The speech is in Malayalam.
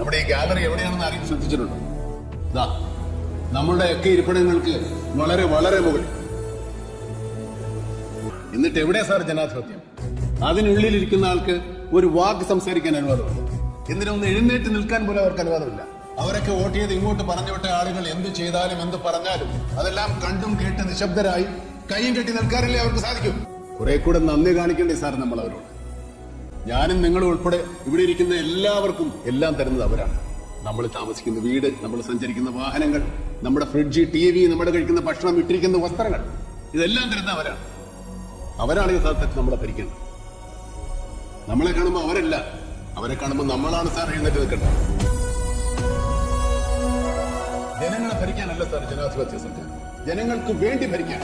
നമ്മുടെ ഈ ഗാലറി എവിടെയാണെന്ന് ആരെങ്കിലും ശ്രദ്ധിച്ചിട്ടുണ്ടോ? ഇതാ നമ്മളുടെയൊക്കെ ഇരിപ്പിടങ്ങൾക്ക് വളരെ വളരെ മുകളിൽ. എന്നിട്ട് എവിടെയാ സാർ ജനാധിപത്യം? അതിനുള്ളിലിരിക്കുന്ന ആൾക്ക് ഒരു വാക്ക് സംസാരിക്കാൻ അനുവാദമുണ്ട്. എന്തിനൊന്ന് എഴുന്നേറ്റ് നിൽക്കാൻ പോലും അവർക്ക് അനുവാദമില്ല. അവരൊക്കെ വോട്ട് ചെയ്ത് ഇങ്ങോട്ട് പറഞ്ഞുവിട്ട ആളുകൾ എന്ത് ചെയ്താലും എന്ത് പറഞ്ഞാലും അതെല്ലാം കണ്ടും കേട്ട് നിശബ്ദരായി കൈയും കെട്ടി നിൽക്കാനല്ലേ അവർക്ക് സാധിക്കും. കുറെ കൂടെ നന്ദി കാണിക്കേണ്ടേ സാർ നമ്മൾ അവരോട്. ഞാനും നിങ്ങളും ഉൾപ്പെടെ ഇവിടെ ഇരിക്കുന്ന എല്ലാവർക്കും എല്ലാം തരുന്നത് അവരാണ്. നമ്മൾ താമസിക്കുന്ന വീട്, നമ്മൾ സഞ്ചരിക്കുന്ന വാഹനങ്ങൾ, നമ്മുടെ ഫ്രിഡ്ജ്, TV, നമ്മുടെ കഴിക്കുന്ന ഭക്ഷണം, ഇട്ടിരിക്കുന്ന വസ്ത്രങ്ങൾ, ഇതെല്ലാം തരുന്ന അവരാണ്. അവരാണ് യഥാർത്ഥത്തിൽ നമ്മളെ ഭരിക്കേണ്ടത്. നമ്മളെ കാണുമ്പോൾ അവരല്ല, അവരെ കാണുമ്പോൾ നമ്മളാണ് സാർ എഴുന്നേറ്റ് നിൽക്കേണ്ടത്. ജനങ്ങളെ ഭരിക്കാനല്ല സാർ ജനാധിപത്യ സർക്കാർ, ജനങ്ങൾക്ക് വേണ്ടി ഭരിക്കാൻ.